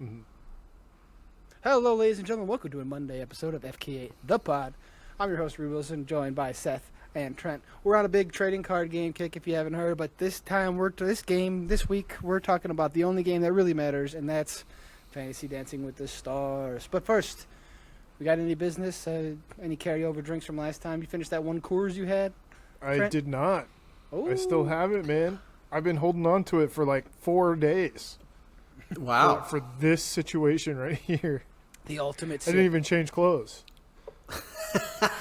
Mm-hmm. Hello, ladies and gentlemen. Welcome to a Monday episode of FK8 The Pod. I'm your host, Reed Wilson, joined by Seth and Trent. We're on a big trading card game kick, if you haven't heard, but this week, we're talking about the only game that really matters, and that's Fantasy Dancing with the Stars. But first, we got any business? Any carryover drinks from last time? You finished that one Coors you had? I did not. Ooh. I still have it, man. I've been holding on to it for like 4 days. Wow. For this situation right here. The ultimate I didn't even change clothes.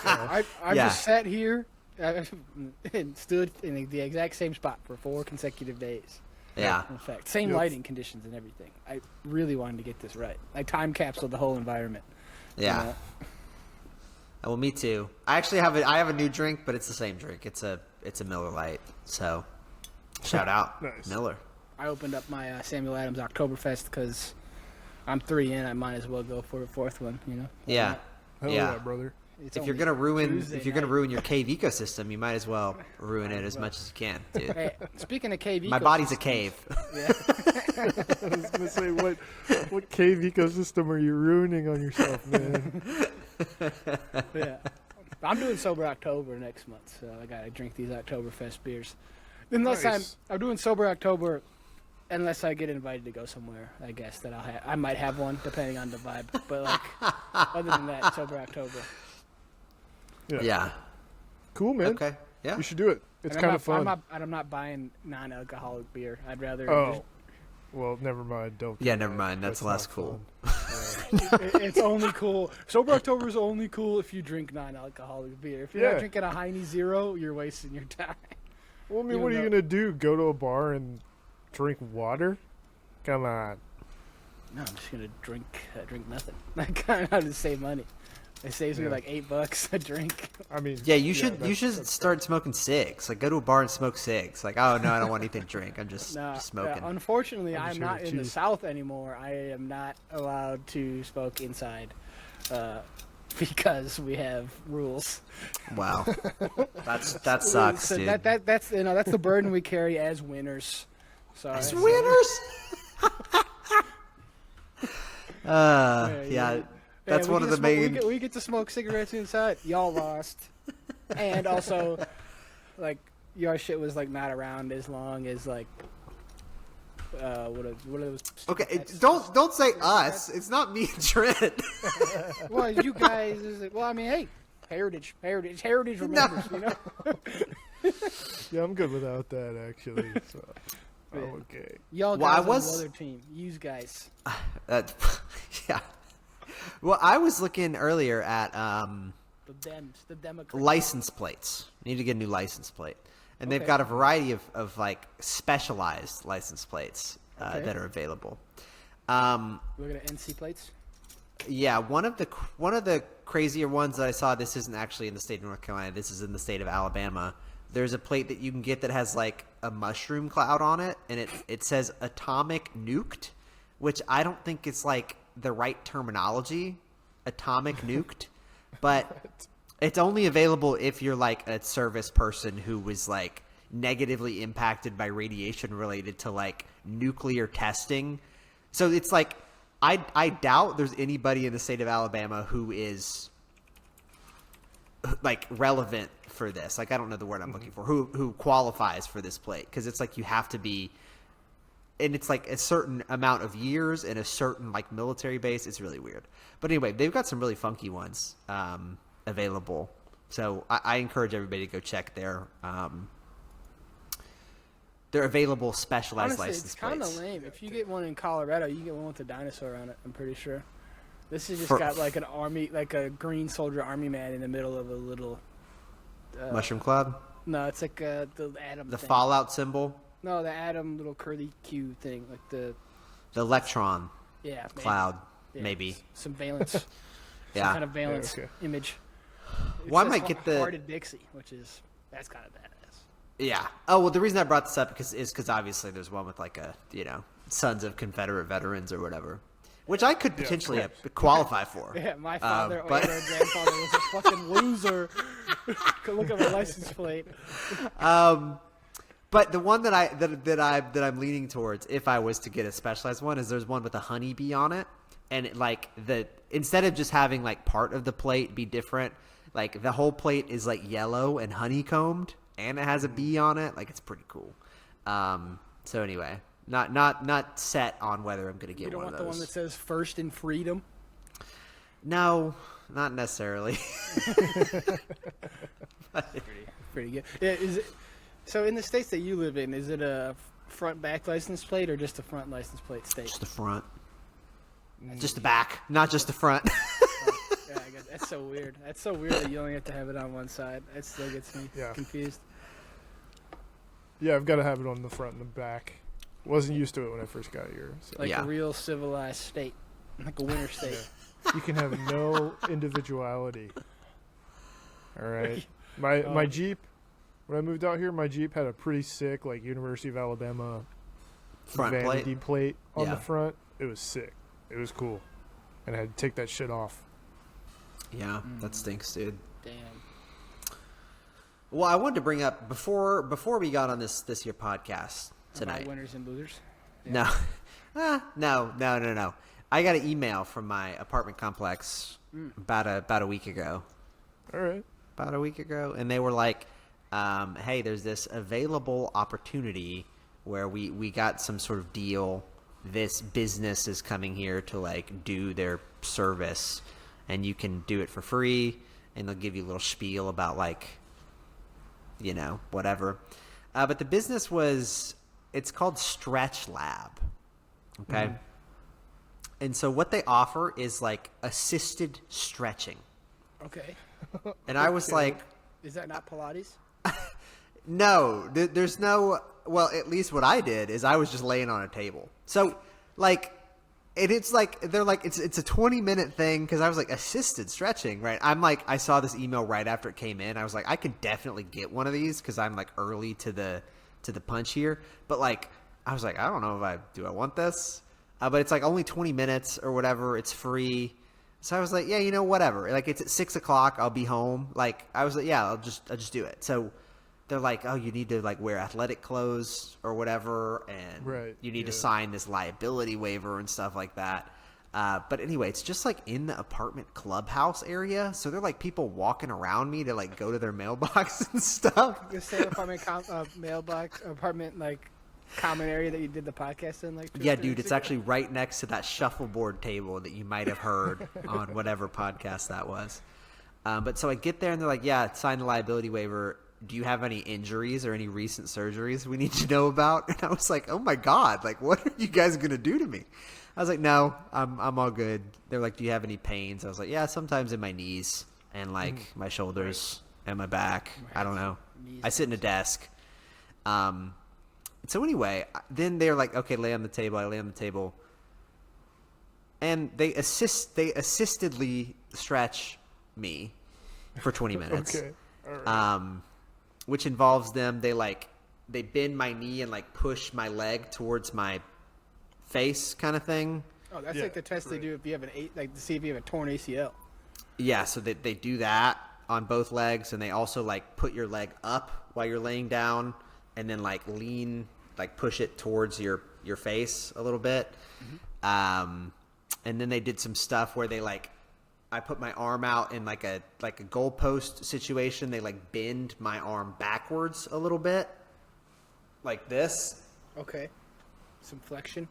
I just sat here and stood in the exact same spot for 4 consecutive days. Yeah. In fact, same lighting conditions and everything. I really wanted to get this right. I time capsuled the whole environment. Yeah. Well, me too. I actually have a new drink, but it's the same drink. It's a Miller Lite. So, shout out, Nice. Miller. I opened up my Samuel Adams Oktoberfest because I'm 3 in. I might as well go for a 4th one. You know. Yeah. Hell Yeah. yeah, brother. It's If you're only gonna ruin Tuesday night. your cave ecosystem, you might as well ruin it as much as you can, dude. Hey, speaking of cave, My body's a cave. Yeah. I was gonna say, what cave ecosystem are you ruining on yourself, man? Yeah. I'm doing sober October next month, so I gotta drink these Oktoberfest beers. Unless Nice. I'm doing sober October, unless I get invited to go somewhere, I guess that I might have one depending on the vibe. But like, other than that, sober October. Yeah. Cool, man. Okay. Yeah. You should do it. It's And kind of fun. I'm not buying non-alcoholic beer. I'd rather. Oh. Well, never mind. Don't. Yeah, do never that. mind. That's less not cool. fun. It's only cool. Sober October is only cool if you drink non-alcoholic beer. If you're Yeah. not drinking a Heine Zero, you're wasting your time. Well, I mean, Even what are you though- gonna do? Go to a bar and drink water? Come on. No, I'm just gonna drink nothing. I kind of how to save money. It saves me Yeah. like $8 a drink. I mean. Yeah, you should that's start smoking cigs. Like, go to a bar and smoke cigs. Like, oh no, I don't want anything to drink. I'm just smoking. Unfortunately, I'm I'm just not gonna in the choose. South anymore. I am not allowed to smoke inside because we have rules. Wow. That sucks, So dude. that's that's the burden we carry as winners. So As winners. Yeah. That's we one of get the to smoke- main. We get to smoke cigarettes inside. Y'all lost, and also, like your shit was like not around as long as like what are those? Okay, don't say us. It's not me and Trent. Well, you guys. Well, I mean, hey, heritage remembers. You know. Yeah, I'm good without that actually. So, okay. Y'all Well, guys I was- on the other team. You guys. Yeah. Well, I was looking earlier at The Democrats. license plates. You need to get a new license plate. And they've Okay. got a variety of like specialized license plates Okay. that are available. Look at NC plates. Yeah, one of the crazier ones that I saw. This isn't actually in the state of North Carolina. This is in the state of Alabama. There's a plate that you can get that has like a mushroom cloud on it, and it says atomic nuked, which I don't think it's like the right terminology, atomic nuked, but it's only available if you're like a service person who was like negatively impacted by radiation related to like nuclear testing. So it's like I doubt there's anybody in the state of Alabama who is like relevant for this. Like I don't know the word I'm looking for. Who qualifies for this plate, because it's like you have to be, and it's like a certain amount of years and a certain like military base. It's really weird. But anyway, they've got some really funky ones available. So I encourage everybody to go check their available specialized Honestly, license it's kind plates. of lame. If you get one in Colorado, you get one with a dinosaur on it. I'm pretty sure. This has just For- got like an army, like a green soldier army man in the middle of a little. Mushroom cloud, No, it's like the atom. the thing. Fallout symbol, No, the atom little curly Q thing, like the the electron yeah maybe. cloud, Yeah, maybe. some valence. Some Yeah. kind of valence okay. image. It Well, I says might get the- Hearted Dixie, which is that's kind of badass. Yeah. Oh well, the reason I brought this up is because obviously there's one with like a Sons of Confederate Veterans or whatever, which I could potentially qualify for. Yeah, my father but- or grandfather was a fucking loser. Go look at my license plate. But the one that I'm leaning towards, if I was to get a specialized one, is there's one with a honeybee on it, and instead of just having like part of the plate be different, like the whole plate is like yellow and honeycombed, and it has a bee on it. Like it's pretty cool. So anyway, not set on whether I'm gonna get one of those. You don't want the one that says "First in Freedom"? No, not necessarily. Pretty good. Yeah, is it? So in the states that you live in, is it a front back license plate or just a front license plate state? Just the front. Just the back, not just the front. Yeah, I guess that's so weird. That's so weird that you only have to have it on one side. That still gets me confused. Yeah, I've got to have it on the front and the back. Wasn't used to it when I first got here. So. Like a real civilized state, like a winter state. You can have no individuality. All right. My Jeep, when I moved out here, my Jeep had a pretty sick, like, University of Alabama Front vanity plate on Yeah. the front. It was sick. It was cool. And I had to take that shit off. Yeah, that stinks, dude. Damn. Well, I wanted to bring up before we got on this here podcast tonight. About winners and losers. No. No. I got an email from my apartment complex about a week ago. All right. About a week ago, and they were like, hey, there's this available opportunity where we got some sort of deal. This business is coming here to like do their service, and you can do it for free, and they'll give you a little spiel about like, you know, whatever. But the business it's called Stretch Lab. Okay. And so what they offer is like assisted stretching. Okay. And I was like, Is that not Pilates? no, there's no, well, at least what I did is I was just laying on a table. So like, it's like, they're like, it's a 20-minute thing. Cause I was like assisted stretching, right? I'm like, I saw this email right after it came in. I was like, I could definitely get one of these. Cause I'm like early to the punch here. But like, I was like, I don't know if do I want this? But it's like only 20 minutes or whatever. It's free. So I was like, yeah, you know, whatever. Like it's at 6:00. I'll be home. Like I was like, yeah, I'll just do it. So they're like, oh, you need to like wear athletic clothes or whatever. And you need to sign this liability waiver and stuff like that. But anyway, it's just like in the apartment clubhouse area. So they're like people walking around me to like go to their mailbox and stuff. The same apartment mailbox apartment like common area that you did the podcast in, like. Yeah, dude, it's actually right next to that shuffleboard table that you might have heard on whatever podcast that was. But so I get there and they're like, yeah, sign the liability waiver. Do you have any injuries or any recent surgeries we need to know about? And I was like, oh my God, like, what are you guys going to do to me? I was like, no, I'm all good. They're like, do you have any pains? I was like, yeah, sometimes in my knees and like my shoulders and my back. I don't know. I sit in a desk. So anyway, then they're like, okay, lay on the table. I lay on the table. And they assistedly stretch me for 20 minutes. Okay. All right. Which involves them, they bend my knee and like push my leg towards my face kind of thing. Oh, that's like the test they do if you have to see if you have a torn ACL. Yeah, so they do that on both legs, and they also like put your leg up while you're laying down and then like lean, like push it towards your face a little bit. And then they did some stuff where they like, I put my arm out in like a goalpost situation. They like bend my arm backwards a little bit, like this. Okay, some flexion.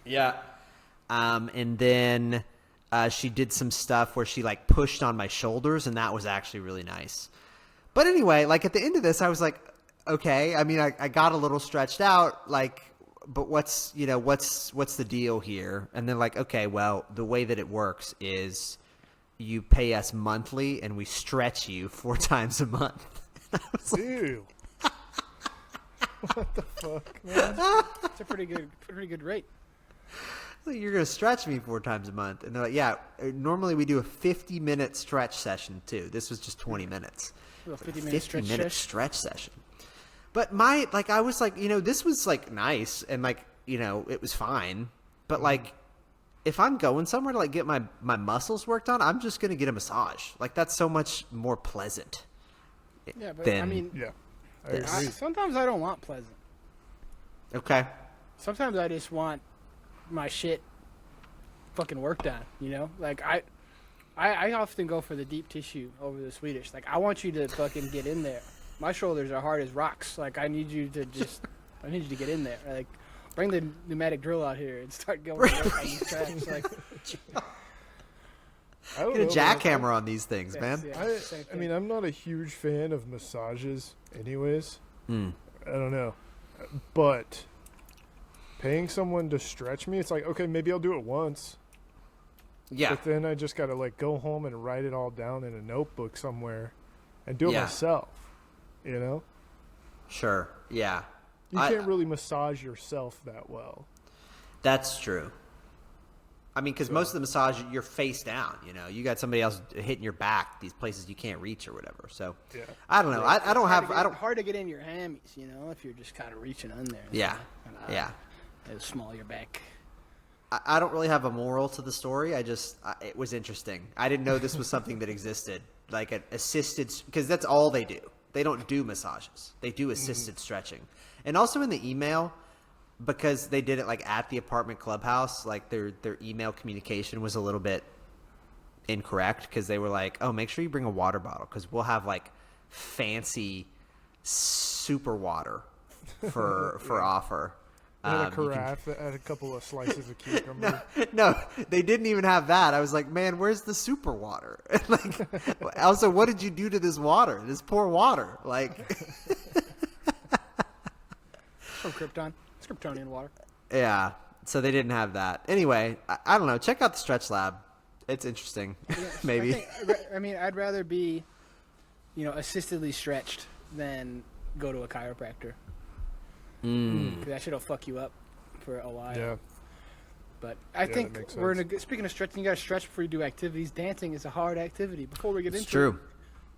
Yeah. And then she did some stuff where she like pushed on my shoulders, and that was actually really nice. But anyway, like at the end of this, I was like, okay. I mean, I got a little stretched out, like, but what's the deal here? And they're like, okay, well, the way that it works is you pay us monthly and we stretch you 4 times a month. Ew. What the fuck, man? It's a pretty good rate. Like, you're going to stretch me 4 times a month. And they're like, yeah, normally we do a 50-minute stretch session too. This was just 20 minutes. A 50-minute stretch session. But I was like, this was like nice and like, it was fine. But like, if I'm going somewhere to like get my muscles worked on, I'm just going to get a massage. Like that's so much more pleasant. Yeah, but I mean, yeah, I agree. sometimes I don't want pleasant. Okay. Sometimes I just want my shit fucking worked on, you know? Like, I often go for the deep tissue over the Swedish. Like, I want you to fucking get in there. My shoulders are hard as rocks. Like, I need you to get in there. Like, bring the pneumatic drill out here and start going on these tracks. Like, I don't Get a know, jackhammer on these things, man. yeah, same I mean, I'm not a huge fan of massages, anyways. I don't know, but paying someone to stretch me, it's like, okay, maybe I'll do it once. Yeah. But then I just gotta like go home and write it all down in a notebook somewhere, and do it myself. You know? Sure. Yeah. You can't really massage yourself that well. That's true. I mean, because most of the massage, you're face down. You know, you got somebody else hitting your back, these places you can't reach or whatever. So, I don't know. I don't have. I don't. Hard to get in your hammies, you know, if you're just kind of reaching in there. Yeah. Yeah. It'll small your back. I don't really have a moral to the story. It was interesting. I didn't know this was something that existed, like an assisted, because that's all they do. They don't do massages. They do assisted stretching. And also in the email, because they did it like at the apartment clubhouse, like their email communication was a little bit incorrect, because they were like, oh, make sure you bring a water bottle, because we'll have like fancy super water for offer. And a carafe that had a couple of slices of cucumber. No, they didn't even have that. I was like, man, where's the super water? Like, also, what did you do to this water? This poor water. Like, From Krypton. It's Kryptonian water. yeah. So they didn't have that. Anyway, I don't know. Check out the Stretch Lab. It's interesting. Yeah, Maybe. I mean, I'd rather be, you know, assistedly stretched than go to a chiropractor. 'Cause that shit'll fuck you up for a while. Yeah. But I that think makes we're in sense. speaking of stretching, you gotta stretch before you do activities. Dancing is a hard activity. Before we get It's into true.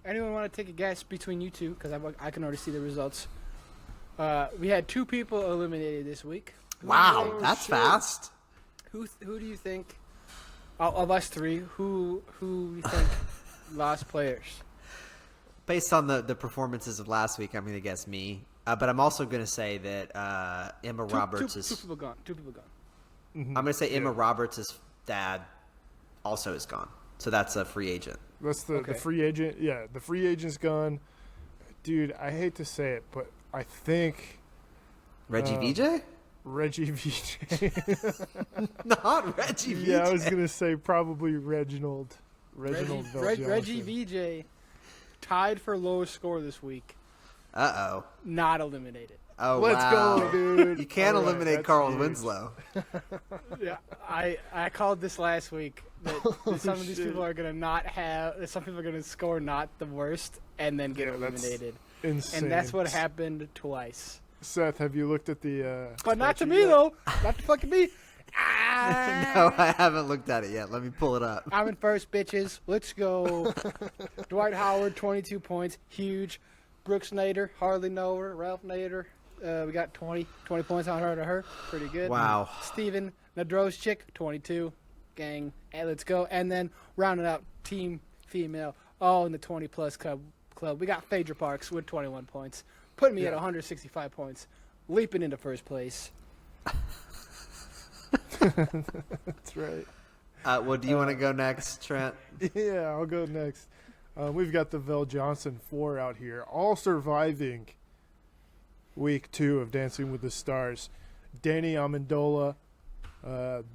it, anyone want to take a guess between you two? Because I can already see the results. We had 2 people eliminated this week. Wow, that's fast. Who do you think of us 3? Who you think lost players? Based on the performances of last week, I'm going to guess me. But I'm also going to say that Emma Roberts is... Two people gone. 2 people gone. I'm going to say Emma Roberts' dad also is gone. So that's a free agent. That's the free agent. Yeah, the free agent's gone. Dude, I hate to say it, but I think Reggie VJ? Reggie VJ. Not Reggie VJ. Yeah, I was going to say probably Reginald Veljohnson. Reggie VJ tied for lowest score this week. Uh-oh. Not eliminated. Oh, Let's wow. go, dude. You can't All right, eliminate that's Carl huge. Winslow. Yeah, I called this last week that some of these shit. people are gonna not have. That some people are gonna score not the worst and then get Yeah, that's eliminated, Insane. and that's what happened twice. Seth, have you looked at the But not to spreadsheet me yet? though. Not to fucking me. Ah! No, I haven't looked at it yet. Let me pull it up. I'm in first, bitches. Let's go. Dwight Howard, 22 points, huge. Brooks Nader, hardly know her. Ralph Nader, we got 20 points on her. Pretty good. Wow. Steven Nadrozchik, 22. Gang, and let's go. And then rounding out team female, all in the 20-plus club. We got Phaedra Parks with 21 points, putting me at 165 points, leaping into first place. That's right. Well, do you want to go next, Trent? Yeah, I'll go next. We've got the Vel Johnson 4 out here, all surviving week 2 of Dancing with the Stars. Danny Amendola,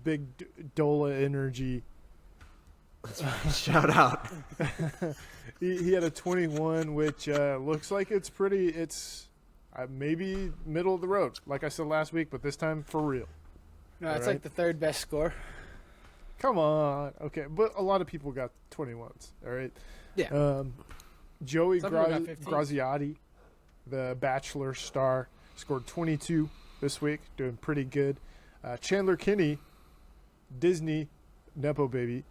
big Dola energy. Shout out. He had a 21, which looks like it's maybe middle of the road, like I said last week, but this time for real. No, it's All like the third best score. Come on. Okay, but a lot of people got 21s, all right? Yeah. Joey Some people got 15s. Graziotti, the Bachelor star, scored 22 this week, doing pretty good. Chandler Kinney, Disney Nepo baby,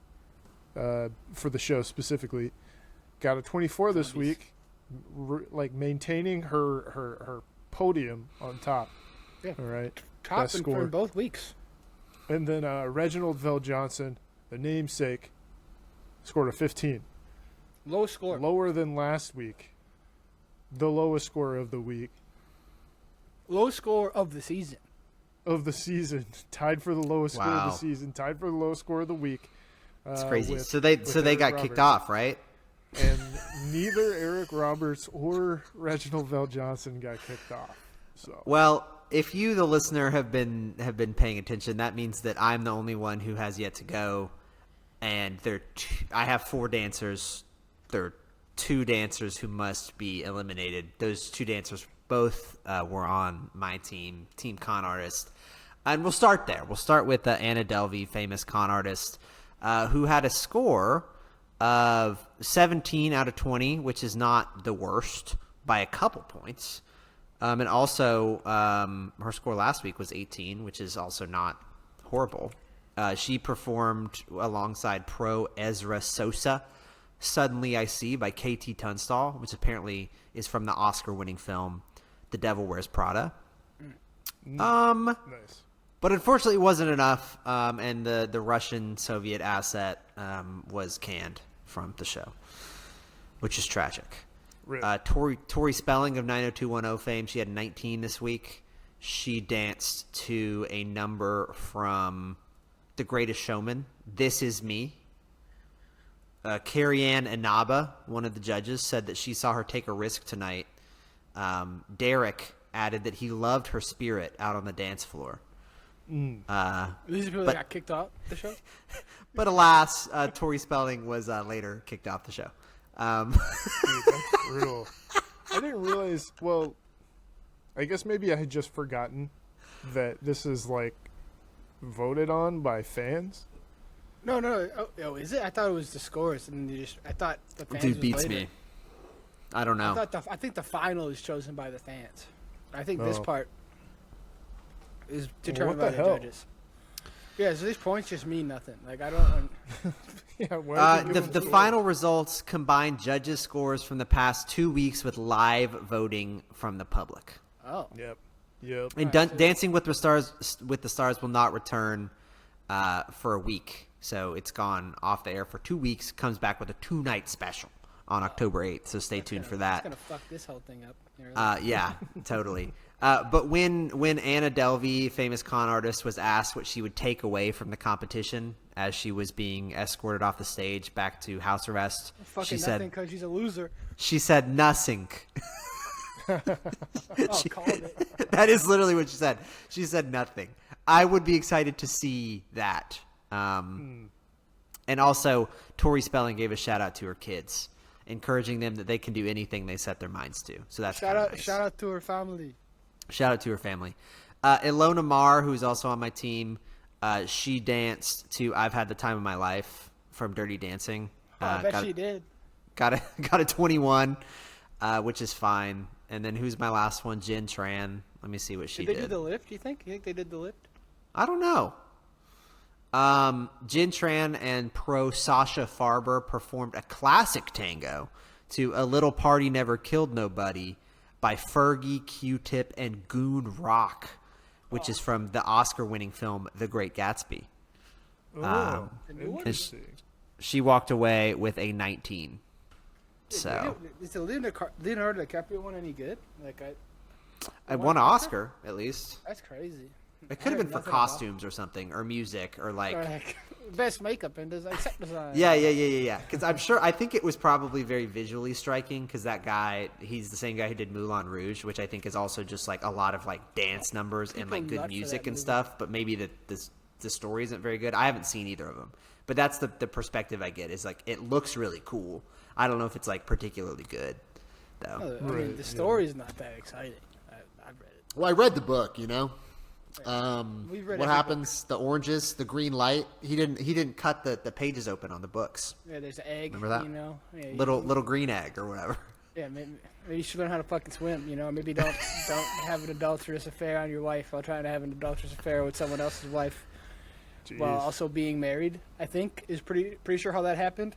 for the show specifically, got a 24 this week, like maintaining her podium on top. Yeah. All right. Top Best in score. for both weeks. And then Reginald Vel Johnson, the namesake, scored a 15. Low score. Lower than last week. The lowest score of the week. Low score of the season. Of the season, tied for the lowest score of the Wow. season, tied for the lowest score of the week. It's crazy. with So they Eric got kicked Roberts. off, right? And neither Eric Roberts or Reginald Vell Johnson got kicked off. So Well, if you, the listener, have been paying attention, that means that I'm the only one who has yet to go. And I have 4 dancers. There are 2 dancers who must be eliminated. Those 2 dancers both were on my team, Team Con Artist. And we'll start there. We'll start with Anna Delvey, famous con artist, who had a score of 17 out of 20, which is not the worst by a couple points. And also, her score last week was 18, which is also not horrible. She performed alongside pro Ezra Sosa, Suddenly I See by KT Tunstall, which apparently is from the Oscar-winning film The Devil Wears Prada. nice. But unfortunately it wasn't enough, and the Russian-Soviet asset was canned from the show, which is tragic. Really? Tori Spelling of 90210 fame, she had 19 this week. She danced to a number from The Greatest Showman, This Is Me. Carrie Ann Inaba, one of the judges, said that she saw her take a risk tonight. Derek added that he loved her spirit out on the dance floor. These are people that got kicked off the show? But alas, Tori Spelling was later kicked off the show. Dude, that's brutal. I didn't realize. Well, I guess maybe I had just forgotten that this is like voted on by fans. No. Oh, is it? I thought it was the scores, and I thought the fans Dude was beats later. me. I don't know. I think the final is chosen by the fans. I think this Oh. part is determined what by the the hell? judges. Yeah, so these points just mean nothing. Like I don't. Yeah. Why did they give The them final results combine judges' scores from the past 2 weeks with live voting from the public. Oh. Yep. And Dancing with the Stars will not return for a week, so it's gone off the air for 2 weeks. Comes back with a 2-night special on October 8th, so stay tuned for It's that. gonna fuck this whole thing up. Yeah, totally. But when Anna Delvey, famous con artist, was asked what she would take away from the competition as she was being escorted off the stage back to house arrest, Fucking she nothing said, because she's a loser. she said nothing. Oh, called it. That is literally what she said. She said nothing. I would be excited to see that. And also, Tori Spelling gave a shout out to her kids, encouraging them that they can do anything they set their minds to. So that's Shout kinda out! nice. Shout out to her family. Shout out to her family. Ilona Marr, who's also on my team, she danced to "I've Had the Time of My Life" from Dirty Dancing. I bet she did. Got a 21, which is fine. And then who's my last one? Jen Tran. Let me see what she Did they did. do the lift? You think they did the lift? I don't know. Jen Tran and pro Sasha Farber performed a classic tango to "A Little Party Never Killed Nobody" by Fergie, Q-Tip, and Goon Rock, which is from the Oscar-winning film The Great Gatsby. Oh, The new one? interesting. She walked away with a 19. So Is the Leonardo DiCaprio one any good? Like I won an Oscar, at least. that's crazy. It could have been for costumes or something, or music, or like... Or like best makeup and set design. Yeah. Because I think it was probably very visually striking, because that guy, he's the same guy who did Moulin Rouge, which I think is also just like a lot of like dance numbers and like People nut good for music that and movie. stuff, but maybe the story isn't very good. I haven't seen either of them. But that's the perspective I get, is like it looks really cool. I don't know if it's like particularly good, though. I mean, the story's not that exciting. I've read it. Well, I read the book, you know. We've read What every happens? The oranges, the green light. He didn't cut the pages open on the books. Yeah, there's an egg. Remember that? You know, yeah, Little green egg or whatever. Yeah, maybe you should learn how to fucking swim. You know, maybe don't have an adulterous affair on your wife while trying to have an adulterous affair with someone else's wife while Jeez. also being married. I think is pretty sure how that happened.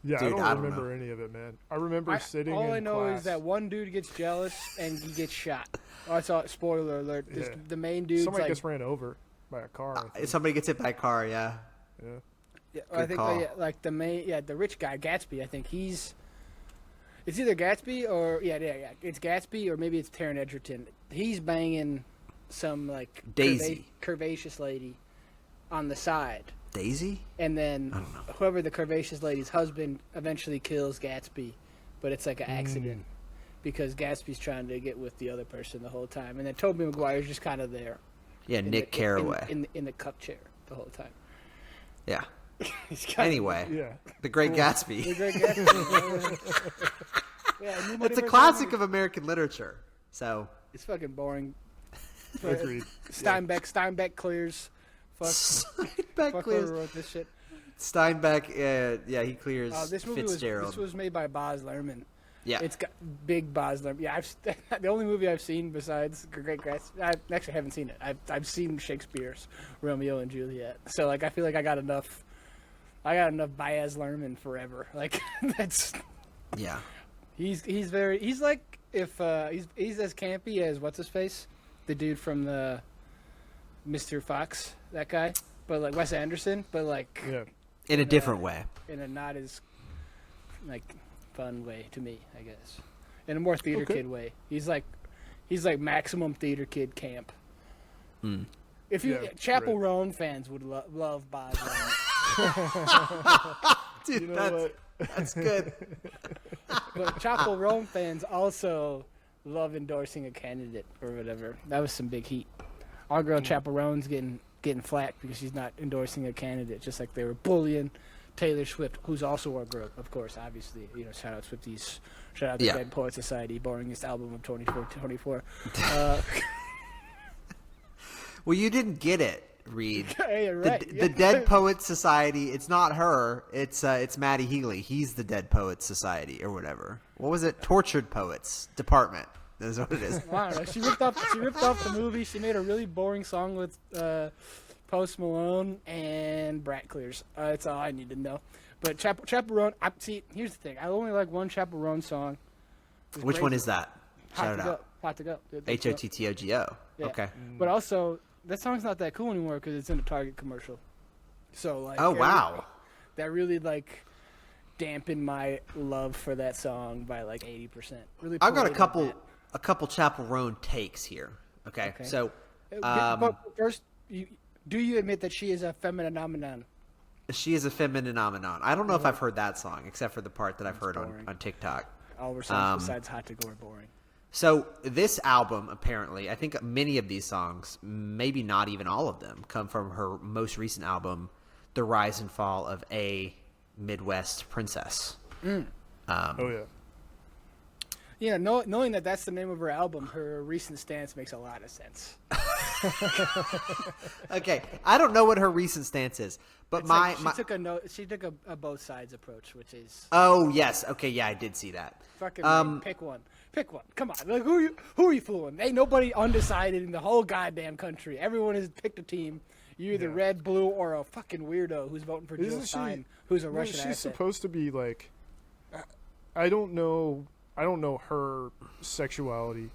Yeah, Dude, I I don't don't remember any of it, man. I remember sitting all in I know class. is that one dude gets jealous and he gets shot. Oh, I saw. Spoiler alert. Yeah. The main dude's somebody like, gets ran over by a car. I think. Somebody gets hit by a car, yeah. Yeah. yeah, I Good think call. like the rich guy Gatsby. I think he's It's either Gatsby or yeah. It's Gatsby or maybe it's Taron Egerton. He's banging some like Daisy. curvaceous lady on the side, Daisy? and then I don't know. whoever the curvaceous lady's husband eventually kills Gatsby, but it's like an accident because Gatsby's trying to get with the other person the whole time, and then Tobey Maguire's just kind of there. Yeah, Nick Carraway. in the cup chair the whole time. Yeah. He's kinda- Anyway, Yeah. The Great The Gatsby. Great Gatsby. Yeah, New It's a Multiverse classic of of American literature. So It's fucking boring. Agreed. Steinbeck clears. Fuck. Steinbeck Fuck clears. whoever wrote this shit. Steinbeck, yeah, he clears This movie Fitzgerald. was made by Baz Luhrmann. Yeah. It's got big Baz Luhrmann. Yeah, the only movie I've seen besides Great Gatsby. I actually haven't seen it. I've seen Shakespeare's Romeo and Juliet. So like I feel like I got enough Baz Luhrmann forever. Like that's Yeah. he's like if he's as campy as what's his face, the dude from the Mr. Fox, that guy, but like Wes Anderson, but like Yeah. In a different way. in a not as like fun way to me, I guess. In a more theater Okay. kid way. He's like maximum theater kid camp. If you Yeah, Chappell right. Roan fans would love Baz Luhrmann. Dude, You know what? that's good. But Chappell Roan fans also love endorsing a candidate or whatever. That was some big heat. Our girl Chappell Roan's getting flack because she's not endorsing a candidate, just like they were bullying Taylor Swift, who's also our girl, of course, obviously. You know, shout out Swifties. Shout out to Yeah. Dead Poet Society, boringest album of 2024. Well, you didn't get it, Reed. Hey, you're right. The Dead Poets Society, it's not her. It's Matty Healy. He's the Dead Poets Society or whatever. What was it? Tortured Poets Department. That's what it is. I don't know. She ripped off the movie. She made a really boring song with Post Malone and Brat Clears. That's all I need to know. But Chappell Roan, see, here's the thing. I only like one Chappell Roan song. It's Which one Crazy. is that? Hot Shout to it go. out. Hot to go. Hottogo. Yeah. Okay. But also, that song's not that cool anymore because it's in a Target commercial. So like, Oh, wow. that really like dampened my love for that song by like 80%. Really, I've got a paraded couple Chappell Roan takes here. Okay. Okay. So that. But first, do you admit that she is a phenomenon? she is a feminine phenomenon. I don't know if I've heard that song except for the part that I've heard boring. on TikTok. All her songs besides Hot to Go are boring. So this album, apparently, I think many of these songs, maybe not even all of them, come from her most recent album, The Rise and Fall of a Midwest Princess. Oh yeah. Yeah, knowing that that's the name of her album, her recent stance makes a lot of sense. Okay, I don't know what her recent stance is, but It's my, like she took a both sides approach, which is oh yes, okay, yeah, I did see that. fucking pick one. Come on, like who are you fooling? Ain't nobody undecided in the whole goddamn country. Everyone has picked a team. You're either Yeah. red, blue, or a fucking weirdo who's voting for Jill Isn't Stein, who's a Well, Russian she's asset. supposed to be like, I don't know her sexuality.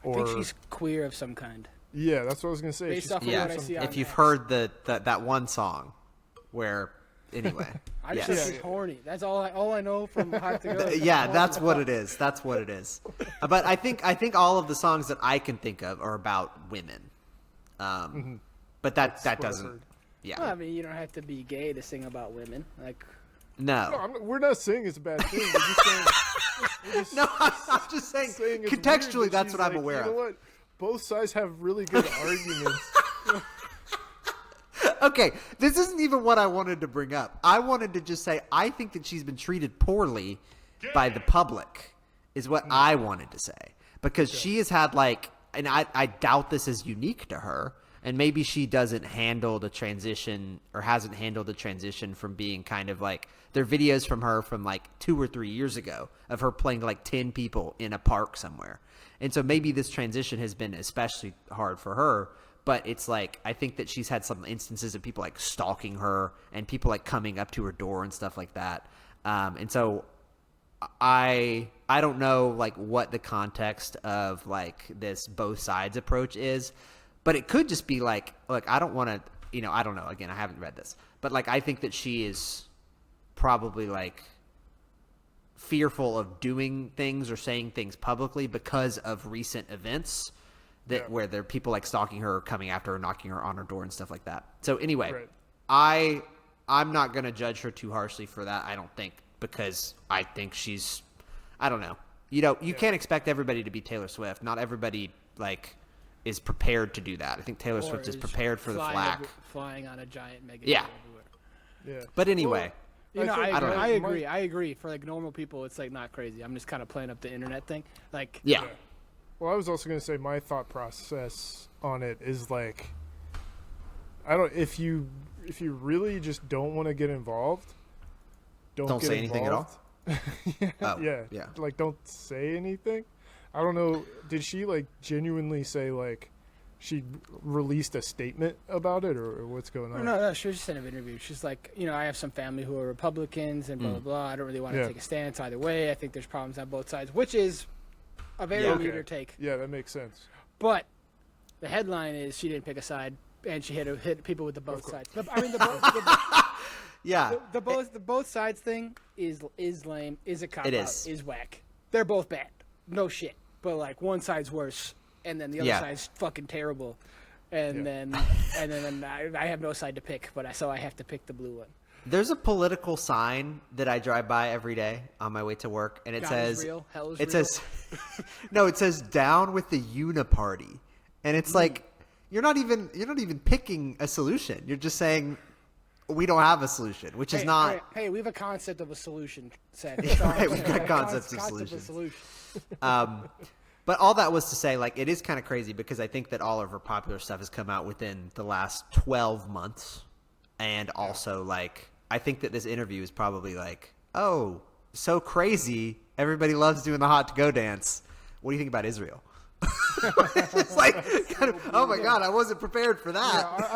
I think she's queer of some kind. Yeah, that's what I was gonna say. Based She's off of queer what or I something. see on If you've X. heard that one song, where anyway, I just yes. think she's horny. That's all I know from Hot to Go. is Yeah, she's that's horny. what it is. That's what it is. But I think all of the songs that I can think of are about women. But that what I've doesn't. heard. Yeah. Well, I mean, you don't have to be gay to sing about women. Like, No. We're not saying it's a bad thing. We're just saying, No, I'm just saying. saying it's Contextually, weird that that's she's what I'm like, aware you know of. what? Both sides have really good arguments. Okay, this isn't even what I wanted to bring up. I wanted to just say I think that she's been treated poorly by the public, is what I wanted to say. Because she has had, like, and I doubt this is unique to her, and maybe she doesn't handle the transition or hasn't handled the transition from being kind of like, there are videos from her from like 2 or 3 years ago of her playing to like 10 people in a park somewhere. And so maybe this transition has been especially hard for her. But it's like, I think that she's had some instances of people like stalking her and people like coming up to her door and stuff like that. And so I don't know like what the context of like this both sides approach is, but it could just be like, look, I don't want to, I don't know. Again, I haven't read this, but like, I think that she is probably like fearful of doing things or saying things publicly because of recent events where there are people like stalking her or coming after her, knocking her on her door and stuff like that. So anyway, I'm not going to judge her too harshly for that, I don't think, because I think she's, I don't know. You can't expect everybody to be Taylor Swift. Not everybody is prepared to do that. I think Taylor Swift is prepared for the flack. Flying on a giant mega everywhere. Yeah. But anyway, I agree. I agree. For normal people, it's not crazy. I'm just kind of playing up the internet thing. Yeah. Well, I was also going to say my thought process on it is if you really just don't want to get involved, don't say anything at all. Yeah. Don't say anything. I don't know. Did she genuinely say she released a statement about it or what's going on? No. She was just in an interview. She's I have some family who are Republicans and blah blah blah. I don't really want to take a stance either way. I think there's problems on both sides, which is a very meter take. Yeah, that makes sense. But the headline is she didn't pick a side and she hit people with the both sides. The both sides thing is lame, is a cop out, is whack. They're both bad. No shit. But one side's worse and then the other side's fucking terrible. And then I have no side to pick, so I have to pick the blue one. There's a political sign that I drive by every day on my way to work, and it says, Hell is it real. says, no, it says down with the uniparty. And it's you're not even picking a solution. You're just saying we don't have a solution, which is not. Hey, we have a concept of a solution, Seth. Right, we've got concepts of solutions. But all that was to say, it is kind of crazy because I think that all of her popular stuff has come out within the last 12 months. And also, I think that this interview is probably oh, so crazy. Everybody loves doing the hot to go dance. What do you think about Israel? It's just oh my God, I wasn't prepared for that. Yeah,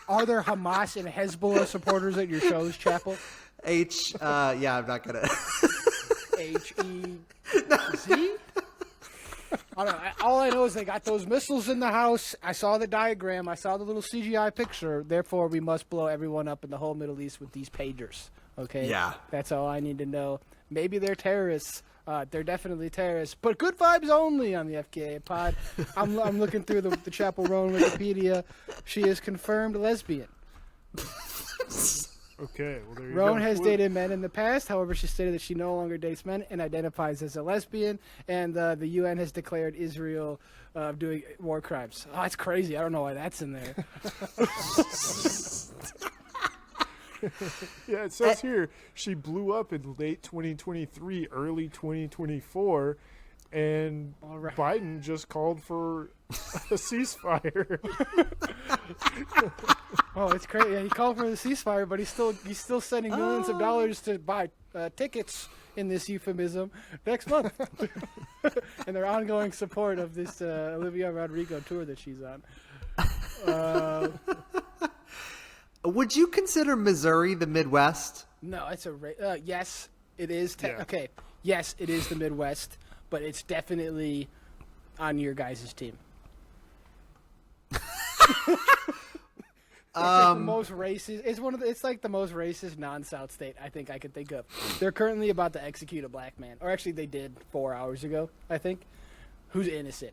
are there Hamas and Hezbollah supporters at your shows, Chappel? I'm not gonna. HEZ? I don't know. All I know is they got those missiles in the house. I saw the diagram. I saw the little CGI picture. Therefore, we must blow everyone up in the whole Middle East with these pagers. Okay? Yeah. That's all I need to know. Maybe they're terrorists. They're definitely terrorists. But good vibes only on the FKA pod. I'm looking through the Chappel Roan Wikipedia. She is confirmed lesbian. Okay, well, there you Roan go. has dated men in the past. However, she stated that she no longer dates men and identifies as a lesbian. And the UN has declared Israel doing war crimes. Oh, that's crazy. I don't know why that's in there. Yeah, it says here she blew up in late 2023, early 2024, and Biden just called for a ceasefire. Oh, it's crazy. Yeah, he called for the ceasefire, but he's still sending millions of dollars to buy tickets in this euphemism next month. And their ongoing support of this Olivia Rodrigo tour that she's on. Would you consider Missouri the Midwest? No, it's yes, it is. Yeah. Okay, yes, it is the Midwest, but it's definitely on your guys' team. It's the most racist. It's like the most racist non-South state I think I could think of. They're currently about to execute a black man, or actually they did 4 hours ago, I think, who's innocent.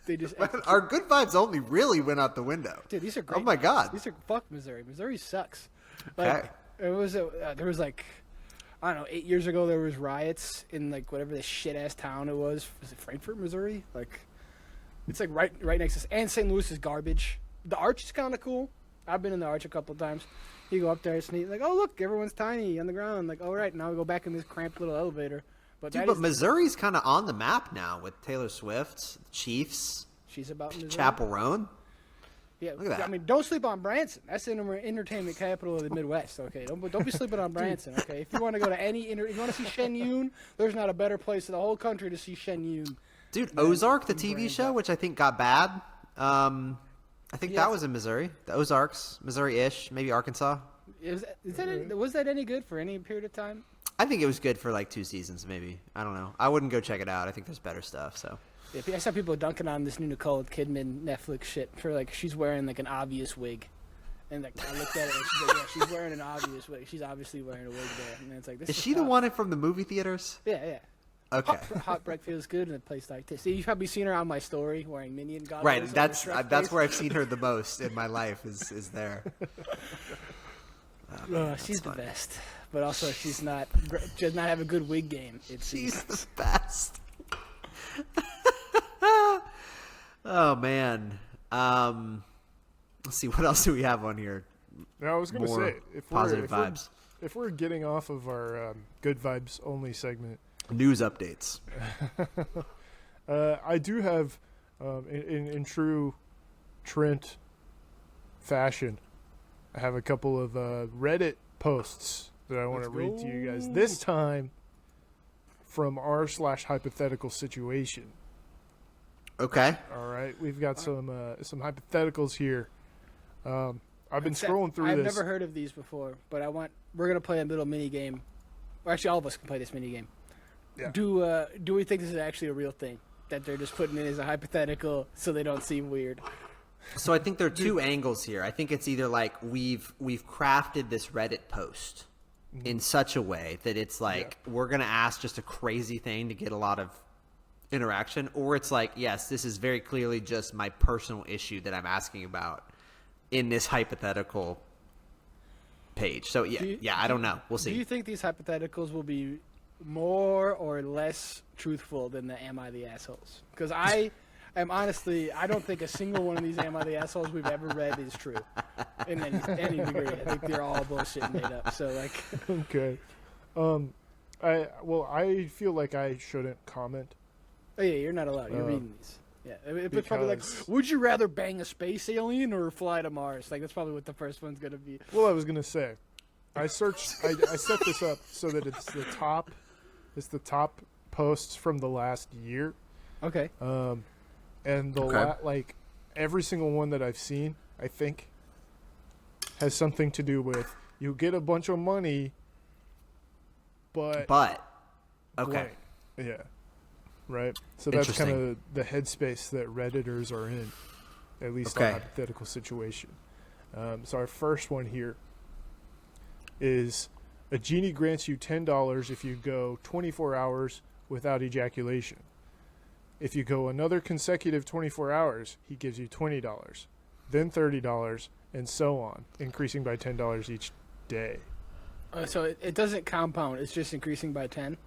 They just our good vibes only really went out the window. Dude, these are great. Oh my God, these are fuck Missouri. Missouri sucks. Okay. There was I don't know, 8 years ago there was riots in whatever the shit ass town it was. Was it Frankfort, Missouri? It's right next to us. And St. Louis is garbage. The Arch is kind of cool. I've been in the Arch a couple of times. You go up there, it's neat. Oh look, everyone's tiny on the ground. All right, now we go back in this cramped little elevator. But Missouri's kind of on the map now with Taylor Swift, Chiefs. She's about Missouri. Chappel Roan. Yeah, look at that. I mean, don't sleep on Branson. That's the entertainment capital of the Midwest. Okay, don't be sleeping on Branson. Okay, if you want to go to if you want to see Shen Yun, there's not a better place in the whole country to see Shen Yun. Dude, Ozark, the TV show, which I think got bad. I think that was in Missouri. The Ozarks, Missouri-ish, maybe Arkansas. Was that any good for any period of time? I think it was good for 2 seasons, maybe. I don't know. I wouldn't go check it out. I think there's better stuff. So. Yeah, I saw people dunking on this new Nicole Kidman Netflix shit for she's wearing an obvious wig, And like, I looked at it and she's like, yeah, she's wearing an obvious wig. She's obviously wearing a wig there. And then it's like, this Is she the tough. one from the movie theaters? Yeah. Okay. Hot Break feels good in a place like this. See, you've probably seen her on my story wearing Minion goggles. Right. with a That's Shrek that's face. where I've seen her the most in my life is there. She's the best, but also she does not have a good wig game. She's the best. Oh man. Let's see, what else do we have on here? Now, I was going to More say, positive vibes. If we're getting off of our good vibes only segment, News updates. I do have, in true Trent fashion, I have a couple of Reddit posts that I want to read to you guys. This time from r/hypothetical situation. Okay. All right, we've got some hypotheticals here. I've been scrolling through I've this. never heard of these before, but we're gonna play a little mini game. Or actually, all of us can play this mini game. Yeah. Do we think this is actually a real thing that they're just putting in as a hypothetical so they don't seem weird? So I think there are two angles here. I think it's either like we've crafted this Reddit post in such a way that it's like we're gonna ask just a crazy thing to get a lot of interaction, or it's like, yes, this is very clearly just my personal issue that I'm asking about in this hypothetical page. So I don't know. We'll see. Do you think these hypotheticals will be more or less truthful than the "Am I the assholes"? Because I don't think a single one of these "Am I the assholes" we've ever read is true in any degree. I think they're all bullshit and made up. So like, Okay. I feel like I shouldn't comment. oh yeah, you're not allowed. You're reading these. Yeah, it's probably like, Because- would you rather bang a space alien or fly to Mars? Like that's probably what the first one's gonna be. Well, I was gonna say, I set this up so that it's the top posts from the last year, Okay. and like every single one that I've seen, I think, has something to do with you get a bunch of money, but okay. blank. Yeah, right. So that's kind Interesting. of the headspace that Redditors are in, at least Okay. on hypothetical situation. So our first one here is a genie grants you $10 if you go 24 hours without ejaculation. If you go another consecutive 24 hours, he gives you $20, then $30, and so on, increasing by $10 each day. So it doesn't compound. It's just increasing by 10.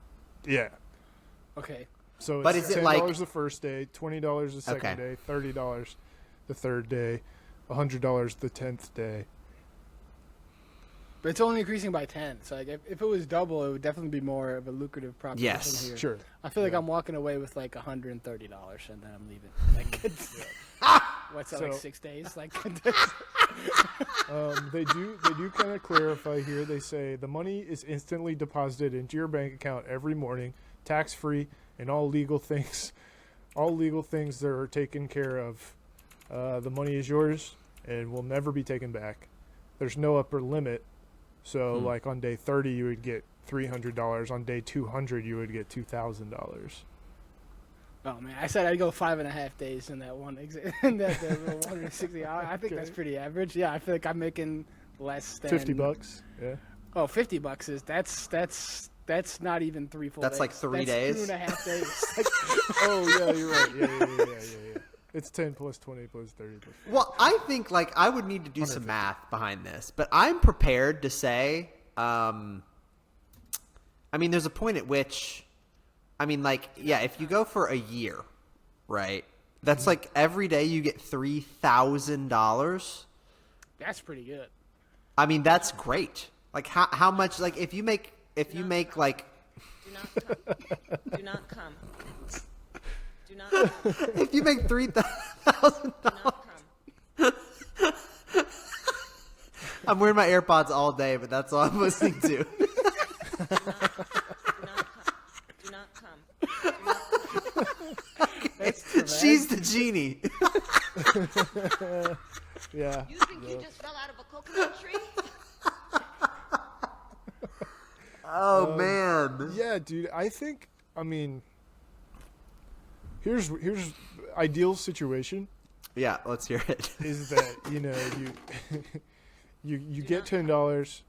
Yeah. Okay. So But it's is it $10 like- the first day, $20 the second Okay. day, $30 the third day, $100 the 10th day. But it's only increasing by 10. So like if it was double, it would definitely be more of a lucrative proposition Yes. here. Sure. I feel like I'm walking away with like $130 and then I'm leaving. Like, what's that, like So- 6 days? Like, They do kind of clarify here. They say the money is instantly deposited into your bank account every morning, tax free, and all legal things that are taken care of. The money is yours and will never be taken back. There's no upper limit. So like on day 30 you would get $300. On day 200 you would get $2,000. oh man, I said I'd go 5.5 days in that one in that little 160 hour. I think that's pretty average. Yeah, I feel like I'm making less than $50. Yeah. Oh, $50 is that's not even 3 full days. That's like 3 days? That's 2.5 days. Like, Oh yeah, you're right. Yeah. It's 10 plus 20 plus 30 plus 40. Well, I think like I would need to do some math behind this, but I'm prepared to say, I mean, there's a point at which, I mean, like, yeah, if you go for a year, right? That's like every day you get $3,000. that's pretty good. I mean, that's great. Like, how much? Like, if you make like, Do not come. Do not come. Do not come. if you make $3,000, Do not come. I'm wearing my AirPods all day, but that's all I'm listening to. Do not come. Do not come. She's the genie. Yeah. You think you just fell out of a coconut tree? Oh man. Yeah, dude. I think. I mean, here's ideal situation Yeah, let's hear it. is that you You get $10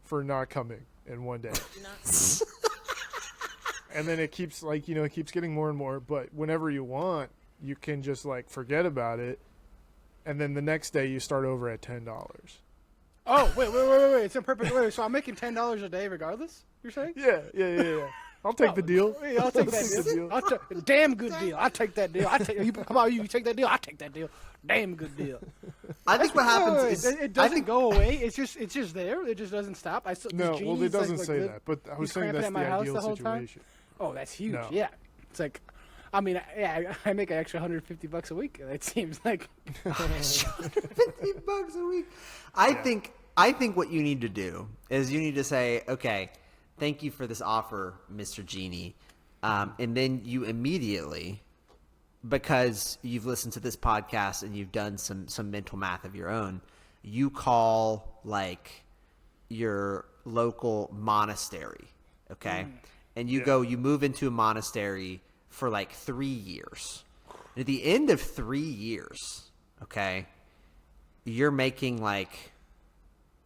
for not coming in one day. Do not come. And then it keeps it keeps getting more and more. But whenever you want, you can just like forget about it, and then the next day you start over at $10. Oh, wait. It's a perfect way. So I'm making $10 a day regardless, you're saying? Yeah. I'll take the deal. Yeah, I'll take that deal. Damn good deal. I'll take that deal. How about you? You take that deal? I'll take that deal. Damn good deal. I think what happens is it doesn't go away. It's just there. It just doesn't stop. It doesn't say that. But I was saying that's the ideal time? situation. Oh, that's huge. No. Yeah. It's like, I mean, I make an extra $150 a week. It seems like $50 a week. I think what you need to do is you need to say, okay, thank you for this offer, Mr. Genie. And then you immediately, because you've listened to this podcast and you've done some mental math of your own, you call like your local monastery, okay? And you move into a monastery for like 3 years. And at the end of 3 years, okay, you're making like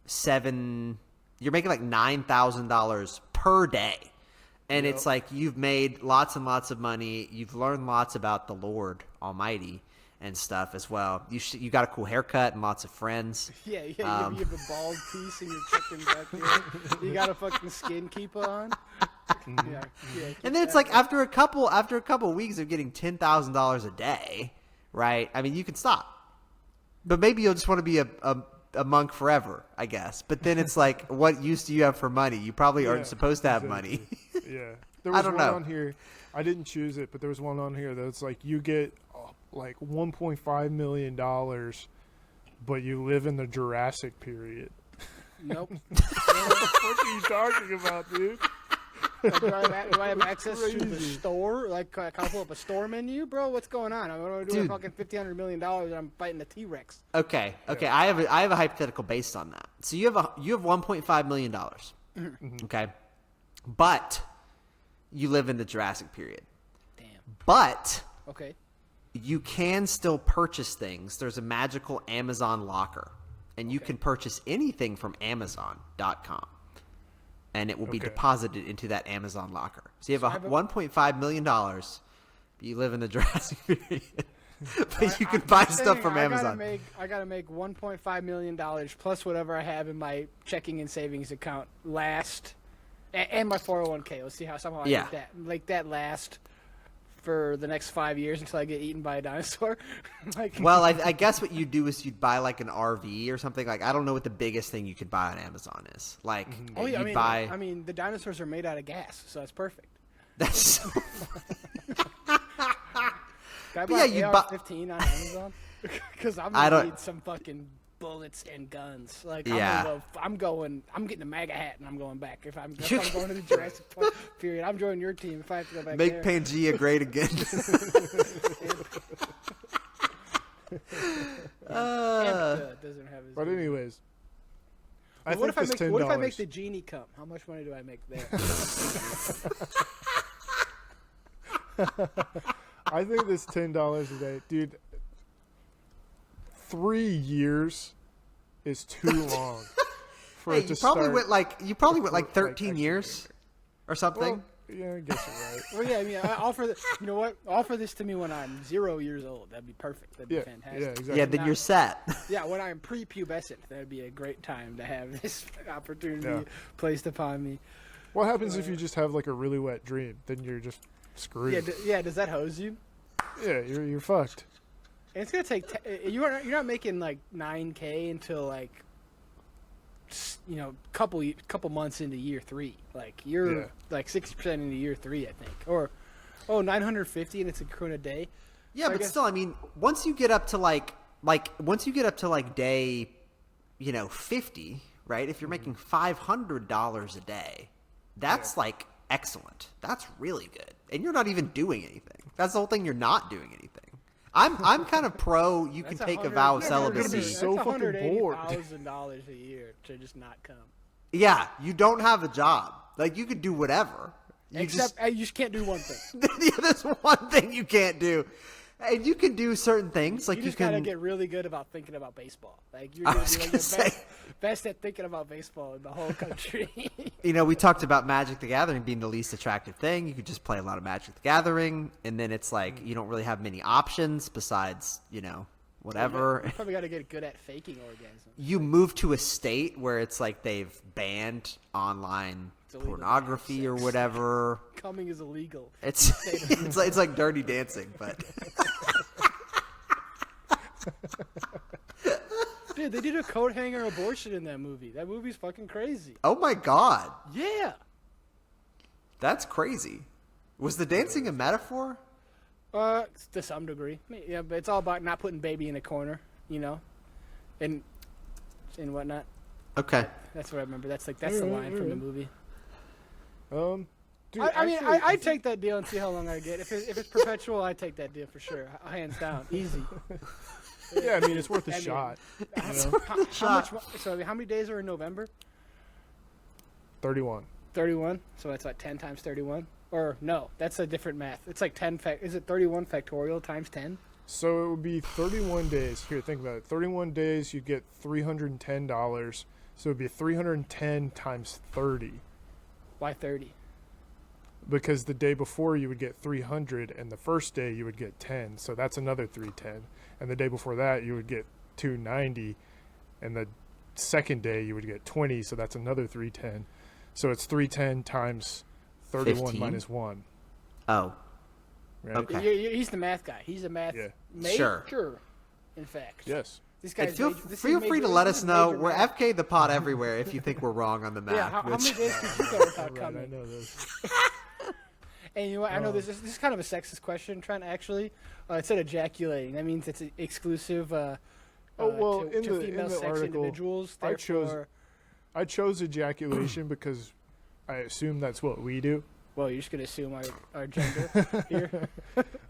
$9,000 per day. And it's like you've made lots and lots of money. You've learned lots about the Lord Almighty and stuff as well. You got a cool haircut and lots of friends. Yeah, you have a bald piece and you're checking back there. You got a fucking skin keeper on. Yeah. And then it's like after a couple weeks of getting $10,000 a day, right? I mean, you can stop. But maybe you'll just want to be a monk forever, I guess. But then it's like, what use do you have for money? You probably aren't supposed to have money. Yeah. There was I don't one know. on here. I didn't choose it, but there was one on here that's like you get like $1.5 million, but you live in the Jurassic period. Nope. What the fuck are you talking about, dude? Do I have access to the store? Like, can I pull up a store menu, bro? What's going on? I'm going to do fucking $1,500 million and I'm fighting a T-Rex. Okay. I have a hypothetical based on that. So you have $1.5 million. Okay, but you live in the Jurassic period. Damn. But Okay. you can still purchase things. There's a magical Amazon locker, and you can purchase anything from Amazon.com. And it will be deposited into that Amazon locker. So you have $1.5 million, but you live in the Jurassic period. But you can buy stuff from Amazon. I gotta make $1.5 million plus whatever I have in my checking and savings account last, and my 401k. Let's see how somehow I make that last for the next 5 years until I get eaten by a dinosaur. Well, I guess what you'd do is you'd buy like an RV or something. Like, I don't know what the biggest thing you could buy on Amazon is. Like, I mean, the dinosaurs are made out of gas, so it's perfect. That's so Can I buy an AR-15 on Amazon? Because I'm gonna need some fucking bullets and guns. Like, I'm getting a MAGA hat and I'm going back. If I'm going to the Jurassic period, I'm joining your team if I have to go back Make there. Pangea great again. Doesn't have his But name. anyways, What if I make the genie come? How much money do I make there? I think this $10 a day, dude. 3 years is too long for it to you probably went like 13 years or something. Well, yeah, I guess you're right. Well, yeah, I mean, I offer you know what? Offer this to me when I'm 0 years old. That'd be perfect. That'd be fantastic. Yeah, exactly. Yeah, then you're set. Yeah, when I'm prepubescent, that'd be a great time to have this opportunity placed upon me. What happens if you just have like a really wet dream? Then you're just screwed. Yeah. Does that hose you? Yeah, you're fucked. And it's gonna take. You're not making like $9K until like, couple months into year 3. Like you're like 60% into year 3, I think. Or, $950 and it's a krona a day. Yeah, So but still, I mean, once you get up to day, 50, right? If you're making $500 a day, that's like excellent. That's really good, and you're not even doing anything. That's the whole thing. You're not doing anything. I'm kind of pro. You can take a vow of celibacy. That's so fucking bored. $180,000 a year to just not come. Yeah, you don't have a job. Like, you could do whatever. You you just can't do one thing. Yeah, there's one thing you can't do. And you can do certain things. Like, You just can gotta get really good about thinking about baseball. Like you're gonna be like best at thinking about baseball in the whole country. You know, we talked about Magic the Gathering being the least attractive thing. You could just play a lot of Magic the Gathering, and then it's like you don't really have many options besides, you know, whatever. You probably got to get good at faking orgasm. You move to a state where it's like they've banned online illegal pornography or whatever. Coming is illegal. It's it's like Dirty Dancing, but Dude, they did a coat hanger abortion in that movie. That movie's fucking crazy. oh my god, Yeah. that's crazy. Was the dancing a metaphor? To some degree. Yeah, but it's all about not putting baby in a corner, you know, and whatnot. Okay. That's what I remember. That's the line from the movie. Dude, I mean, actually, I'd take that deal and see how long I get. If it's perpetual, I'd take that deal for sure, hands down, easy. yeah, I mean, it's worth a I mean, shot. So how many days are in November? 31. 31. So that's what 10 times 31. Or no, that's a different math. It's like 10. Is it 31 factorial times 10? So it would be 31 days. Here, think about it. 31 days, you get $310. So it would be 310 times 30. Why 30? Because the day before you would get 300, and the first day you would get 10. So that's another 310. And the day before that you would get 290, and the second day you would get 20. So that's another 310. So it's 310 times 31 15? minus 1. Oh. Right? Okay. He's the math guy. He's a math Yeah. major. Sure. In fact. Yes. This And guy's feel major, this feel is free to major- let this us is know. major We're math. FK the pod everywhere if you think we're wrong on the math. Yeah, how many which- days did you go without Right, I coming? know this. And you know what? I know this is kind of a sexist question, Trent, actually. It said ejaculating. That means it's exclusive to in female the sex article, individuals. I chose- Therefore, I chose ejaculation because I assume that's what we do. well, you're just going to assume our gender here.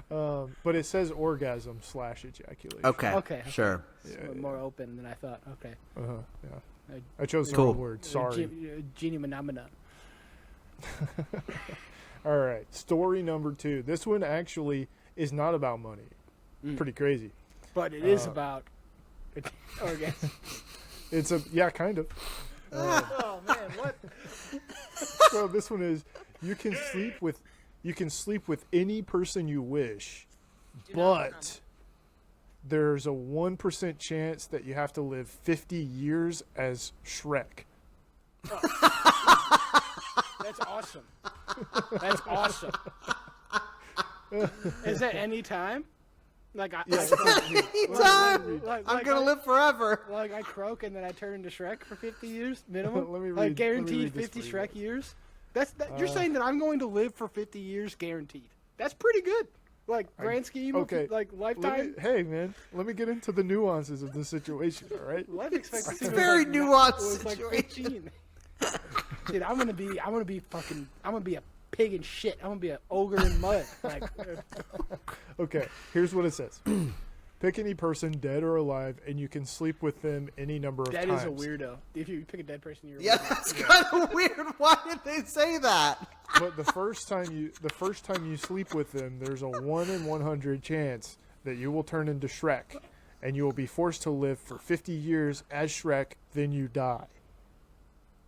But it says orgasm / ejaculation. Okay. Okay. Sure. So more open than I thought. Okay. Yeah. I chose the Cool. wrong word. Sorry. Genie phenomenon. All right. Story number 2. This one actually is not about money. Pretty crazy. But it is about orgasm. It's kind of. Oh, man. What? So this one is you can sleep with any person you wish, but there's a 1% chance that you have to live 50 years as Shrek. That's awesome. That's awesome. Is that any time? Like Anytime. I'm gonna live forever. Like I croak and then I turn into Shrek for 50 years minimum. Let me read- like let me guaranteed read this 50 for you. Shrek years. You're saying that I'm going to live for 50 years guaranteed. That's pretty good. Like grand scheme okay. of like lifetime. Hey man, let me get into the nuances of the situation. All right. Life expectancy It's a was very like, nuanced was like situation. 15. Dude, I'm gonna be a pig in shit. I'm gonna be an ogre in mud. Like, Okay. Here's what it says. Pick any person, dead or alive, and you can sleep with them any number of that times. is a weirdo. If you pick a dead person, you're Yeah, that's kind of weird. Why did they say that? But the first time you sleep with them, there's a 1 in 100 chance that you will turn into Shrek, and you will be forced to live for 50 years as Shrek. Then you die.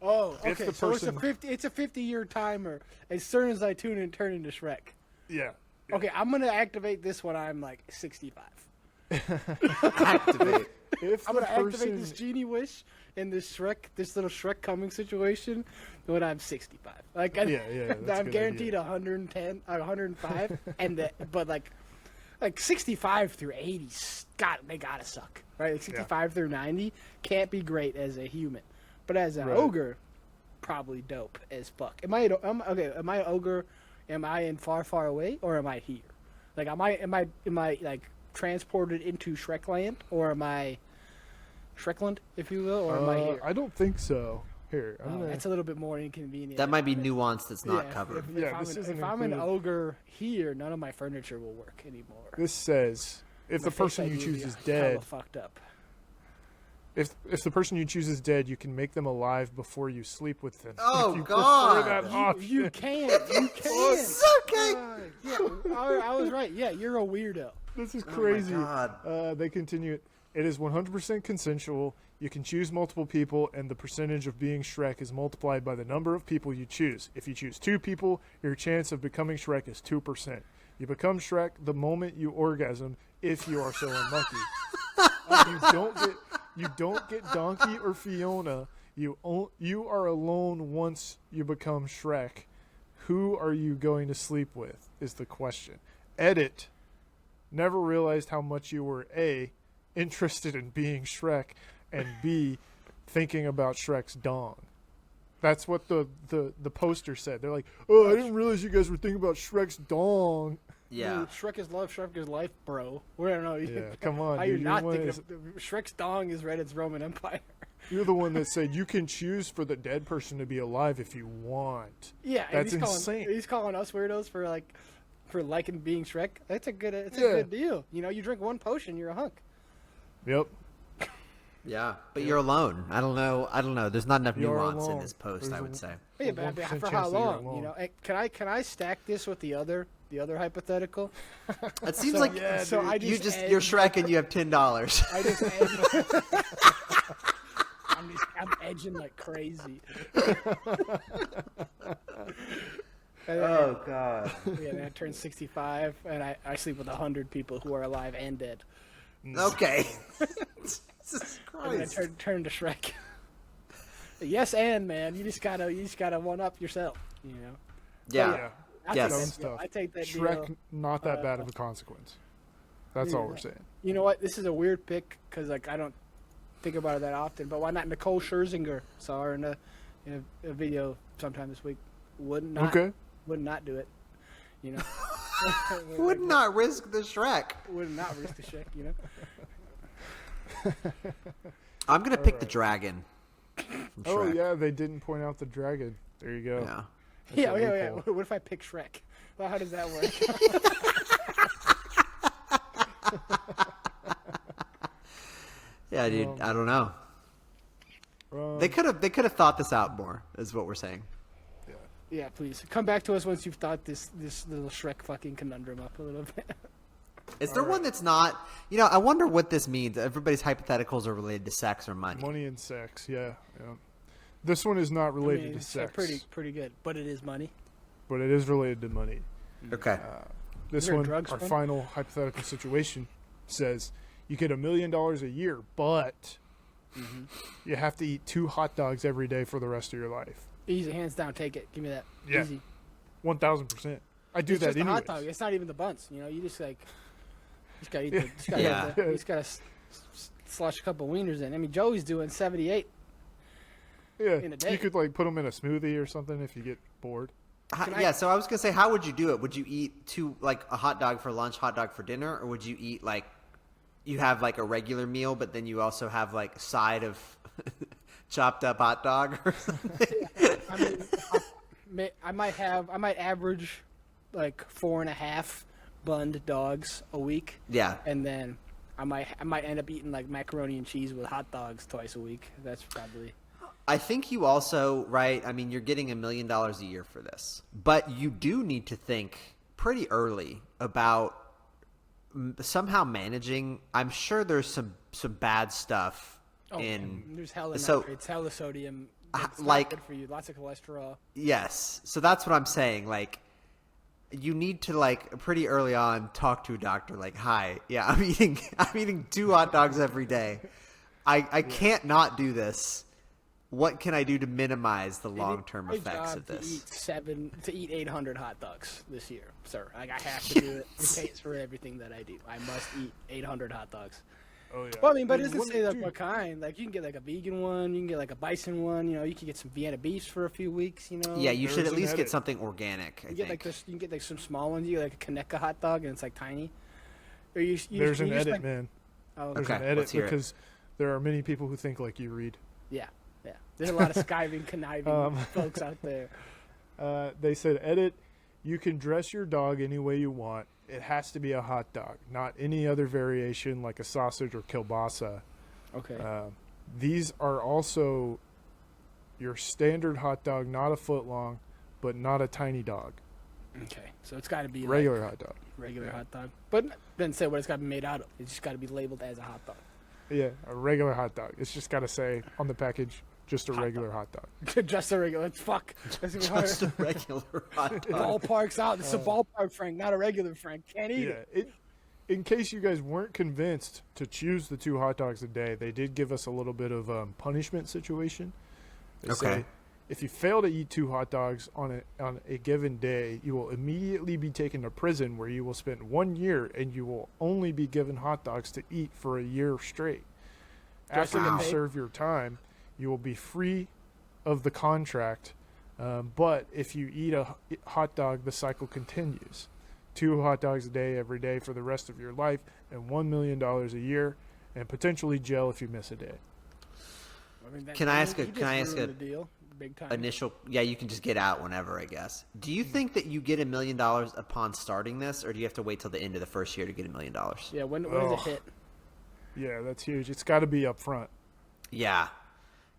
Oh, If okay. the So person- it's a 50-year timer. As soon as I tune in, turn into Shrek. Yeah. Okay, I'm gonna activate this when I'm like 65. Activate. If I'm the gonna activate person, this genie wish in this little Shrek coming situation when I'm 65. Like, Yeah, that's a I'm good guaranteed idea. 110, 105, but like 65 through 80, they gotta suck, right? Like 65 through 90 can't be great as a human, but as an Right. ogre, probably dope as fuck. Am I an ogre? Am I in far, far away, or am I here? Like, am I like transported into Shrekland, or am I Shrekland, if you will, or am I here? I don't think so. Here, I'm Oh, gonna. that's a little bit more inconvenient. That might be nuance that's not Yeah, covered. Yeah, this isn't if I'm an included. ogre here, none of my furniture will work anymore. This says if My the Face person you ID choose will is be hella dead, fucked up. if the person you choose is dead, you can make them alive before you sleep with them. Oh, If you God. prefer that option. You can. You can. It's okay. Yeah, I was right. Yeah, you're a weirdo. This is crazy. God. They continue it. It is 100% consensual. You can choose multiple people, and the percentage of being Shrek is multiplied by the number of people you choose. If you choose 2 people, your chance of becoming Shrek is 2%. You become Shrek the moment you orgasm, if you are so unlucky. You don't get Donkey or Fiona. You are alone once you become Shrek. Who are you going to sleep with is the question. Edit. Never realized how much you were A, interested in being Shrek, and B, thinking about Shrek's dong. That's what the poster said. They're like, oh, I didn't realize you guys were thinking about Shrek's dong. Yeah. Dude, Shrek is love, Shrek is life, bro. I don't know. Yeah, come on. How Dude, you not thinking of Shrek's dong is Reddit's Roman Empire. You're the one that said you can choose for the dead person to be alive if you want. Yeah, That's and insane. He's calling us weirdos for liking being Shrek. That's a good deal. You know, you drink one potion, you're a hunk. Yep. Yeah, but you're alone. I don't know. There's not enough You're nuance in alone. this post, There's I a- would say. Yeah, A but 1% for chance how that you're long? alone. You know, can I stack this with the other hypothetical? It seems So- like yeah, so I just you're Shrek and you have $10. I just edge. I'm edging like crazy. Oh God. Yeah, and I turn 65, and I sleep with 100 people who are alive and dead. Okay. Jesus And then I Christ. turn to Shrek. Yes, and man, you just gotta one up yourself. You know. Yeah. I Yes. take Dumb that deal. stuff. I take that Shrek, deal. not that bad of a consequence. That's all we're saying. You know what? This is a weird pick because like I don't think about it that often. But why not Nicole Scherzinger? Saw her in a video sometime this week. Would not do it. You know. Would not risk the Shrek. Would not risk the Shrek. You know. I'm gonna pick the dragon. from Oh Shrek. yeah, they didn't point out the dragon. There you go. Yeah. Yeah, a yeah. loophole. What if I pick Shrek? Well, how does that work? Yeah, dude. I don't know. They could have thought this out more. Is what we're saying. Yeah, please come back to us once you've thought this little Shrek fucking conundrum up a little bit. Is there one that's not? You know, I wonder what this means. Everybody's hypotheticals are related to sex or money. Money and sex. Yeah. This one is not I related mean, to it's sex, pretty good, but it is money. but it is related to money. Okay. This there one, drugs our one? final hypothetical situation, says you get $1 million a year, but you have to eat 2 hot dogs every day for the rest of your life. Easy, hands down, take it. Give me that. Yeah. Easy. 1,000%. I do It's that just a anyways. hot dog. It's not even the buns. You know, you just gotta eat the. Just gotta Yeah. eat the- you just gotta slush a couple wieners in. I mean, Joey's doing 78. Yeah, in a day. you could like put them in a smoothie or something if you get bored. Yeah. So I was gonna say, how would you do it? Would you eat a hot dog for lunch, hot dog for dinner, or would you eat like you have like a regular meal, but then you also have like a side of chopped up hot dog or something? I mean, I might average like 4.5 bunned dogs a week, Yeah. and then I might end up eating like macaroni and cheese with hot dogs twice a week. That's probably. I think you also, right? I mean, you're getting $1 million a year for this, but you do need to think pretty early about somehow managing. I'm sure there's some bad stuff in. There's hella so- nitrates, hella sodium. It's not like- good for you. Lots of cholesterol. Yes, so that's what I'm saying. Like, you need to like pretty early on talk to a doctor. Like, hi, yeah, I'm eating 2 hot dogs every day. I can't not do this. What can I do to minimize the long-term My effects job of this? to eat 800 hot dogs this year, sir. Like I have to do it. It pays for everything that I do. I must eat 800 hot dogs. Oh yeah. Well, I mean, but it Dude, doesn't say like dude, what kind. Like you can get like a vegan one, you can get like a bison one. You know, you can get some Vienna beefs for a few weeks. You know. Yeah, you should There's at an least get edit. something organic. I You get like think. this. You can get like some small ones. You get like a Kaneka hot dog, and it's like tiny. Or you There's you an just, edit, like, man. Oh, There's Okay, an edit let's hear it. because there are many people who think like you, Reed. yeah, yeah. There's a lot of skiving, conniving folks out there. They said, edit, you can dress your dog any way you want. It has to be a hot dog, not any other variation like a sausage or kielbasa. Okay. These are also your standard hot dog, not a foot long, but not a tiny dog. Okay. So it's got to be Regular hot dog. regular hot dog, but doesn't say what it's got to be made out of. It's just got to be labeled as a hot dog. Yeah, a regular hot dog. It's just got to say on the package, just a regular hot dog. Just a regular. Fuck. That's gonna be hard. Just a regular hot dog. Ballpark's out. It's a ballpark Frank, not a regular Frank. Can't eat it. In case you guys weren't convinced to choose the 2 hot dogs a day, they did give us a little bit of punishment situation. They say, if you fail to eat 2 hot dogs on a given day, you will immediately be taken to prison where you will spend 1 year and you will only be given hot dogs to eat for a year straight. After you serve your time, you will be free of the contract. But if you eat a hot dog, the cycle continues. 2 hot dogs a day every day for the rest of your life, and $1 million a year, and potentially jail if you miss a day. I mean, Can I ask a deal, big time. initial? Yeah, you can just get out whenever, I guess. Do you think that you get $1 million upon starting this, or do you have to wait till the end of the first year to get $1 million? Yeah, when does it hit? Yeah, that's huge. It's got to be up front. Yeah,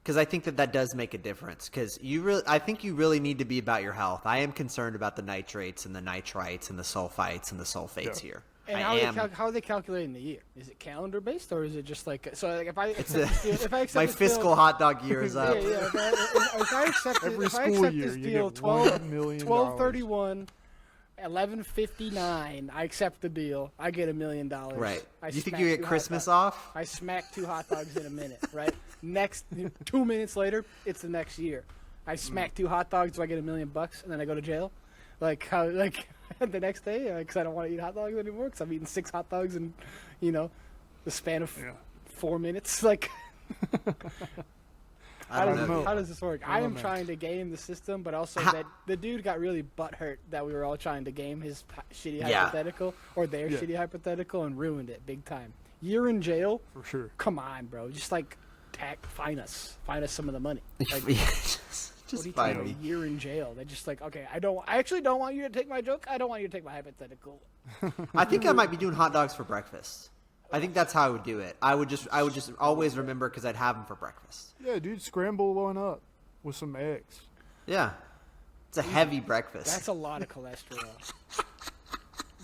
because I think that does make a difference. Because I think you really need to be about your health. I am concerned about the nitrates and the nitrites and the sulfites and the sulfates here. And how are they calculating the year? Is it calendar based or is it just like so? Like if I accept my this fiscal deal, hot dog year is up. Yeah. If I accept Every if I school accept year, this you deal, get $1 million. 12/31, 11/59. I accept the deal. I get $1 million. Right. I You think smack you get 2 hot Christmas dogs. off? I smack 2 hot dogs in a minute. Right. Next 2 minutes later, it's the next year. I smack 2 hot dogs. Do I get $1 million and then I go to jail? Like how? Like the next day? Because I don't want to eat hot dogs anymore. Because I'm eating 6 hot dogs in, the span of 4 minutes. Like. I don't know. How does this work? I am trying to game the system, but also that the dude got really butthurt that we were all trying to game his shitty hypothetical or their shitty hypothetical and ruined it big time. Year in jail? For sure. Come on, bro. Just like fine us some of the money. Like, just what are fine you me. talking a year in jail? They're just like, okay, I actually don't want you to take my joke. I don't want you to take my hypothetical. I think I might be doing hot dogs for breakfast. I think that's how I would do it. I would just always remember because I'd have them for breakfast. Yeah, dude, scramble one up with some eggs. Yeah, it's a heavy breakfast. That's a lot of cholesterol.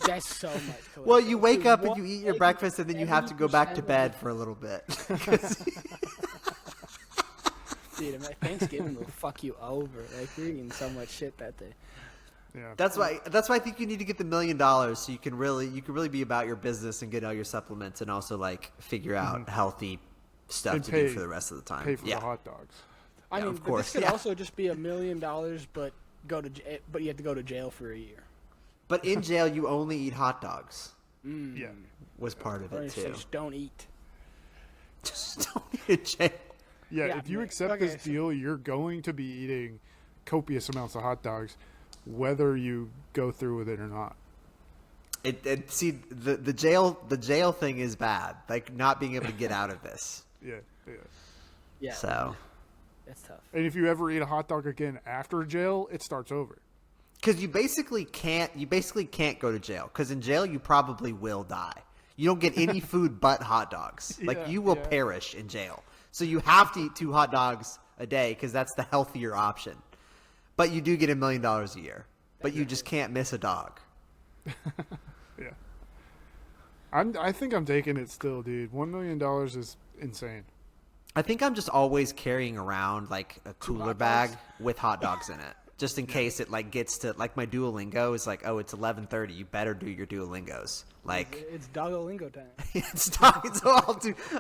That's so much cholesterol. Well, you wake Dude, up and you eat your breakfast, and then you have to go back to 70% bed for a little bit. Dude, Thanksgiving will fuck you over. Like you're eating so much shit that day. Yeah. That's why I think you need to get the $1 million so you can really be about your business and get all your supplements and also like figure out healthy stuff And to pay- do for the rest of the time. Pay for yeah. the hot dogs. I Yeah, mean, of but course, this could yeah. also just be $1 million, but you have to go to jail for a year. But in jail, you only eat hot dogs. Yeah. Was part of Or it so too. just don't eat. Just don't eat in jail. Yeah, Yeah, if you but- accept okay, this so- deal, you're going to be eating copious amounts of hot dogs, whether you go through with it or not. See, the jail thing is bad. Like not being able to get out of this. Yeah, yeah. Yeah. So, That's tough. And if you ever eat a hot dog again after jail, it starts over. because you basically can't go to jail. Because in jail, you probably will die. You don't get any food but hot dogs. Like Yeah, you will yeah. perish in jail. So you have to eat 2 hot dogs a day because that's the healthier option. But you do get $1 million a year. But you just can't miss a dog. Yeah. I think I'm taking it still, dude. $1 million is insane. I think I'm just always carrying around like a cooler hot bag dogs? with hot dogs in it, just in case it like gets to like my Duolingo is like, oh, it's 11:30. You better do your Duolingos. Like It's Doggolingo time. it's time. So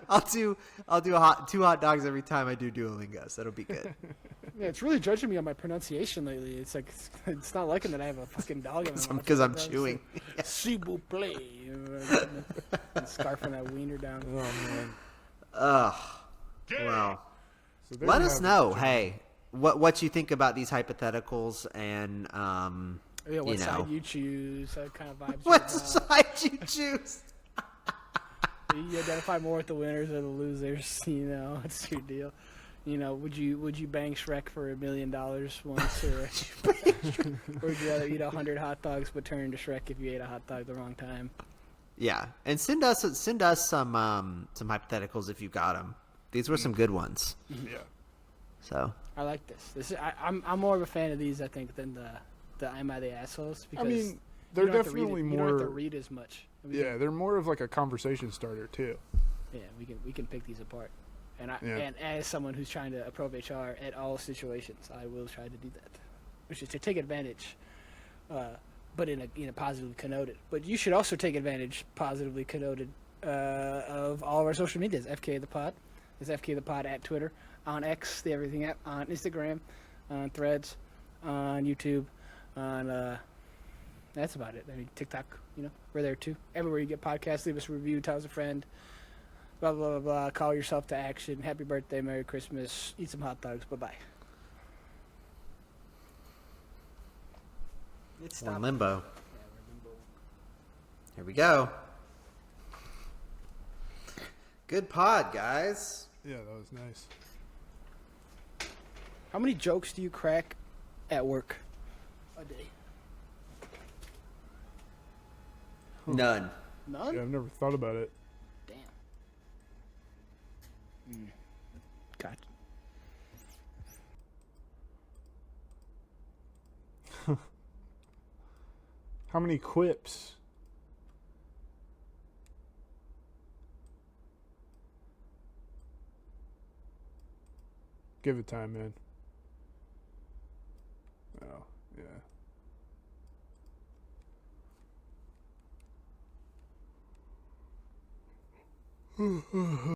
I'll do 2 hot dogs every time I do Duolingos. That'll be good. Yeah, it's really judging me on my pronunciation lately. It's like it's not liking that I have a fucking dog in my mouth. Because I'm It's like, chewing. S'il vous plaît. And scarfing that wiener down. Oh, man. Ugh. Well, So there let you us have it, know. John. Hey, what you think about these hypotheticals and Yeah, what you know, side you choose, what kind of vibes what you side you choose. got. You identify more with the winners or the losers, what's your deal? Would you bang Shrek for $1 million once, or would you rather eat 100 hot dogs but turn into Shrek if you ate a hot dog the wrong time? Yeah, and send us some hypotheticals if you got them. These were some good ones. Yeah. So I like this. I'm more of a fan of these, I think, than the Am I the Assholes, because I mean, they're you don't have to read definitely it. You don't have to more. read as much. I mean, Yeah, they're more of like a conversation starter too. Yeah, we can pick these apart. And Yeah. and as someone who's trying to approach HR at all situations, I will try to do that, which is to take advantage, but in a positively connoted. But you should also take advantage, positively connoted, of all of our social medias. FK the Pod. It's FK the Pod at Twitter, on X, the Everything app, on Instagram, on Threads, on YouTube, on that's about it. I mean, TikTok, we're there too. Everywhere you get podcasts, leave us a review, tell us a friend. Blah, blah, blah, blah. Call yourself to action. Happy birthday. Merry Christmas. Eat some hot dogs. Bye-bye. It's in limbo. Here we go. Good pod, guys. Yeah, that was nice. How many jokes do you crack at work a day? None. None? Yeah, I've never thought about it. Damn. God. How many quips? Give it time, man. Oh, yeah.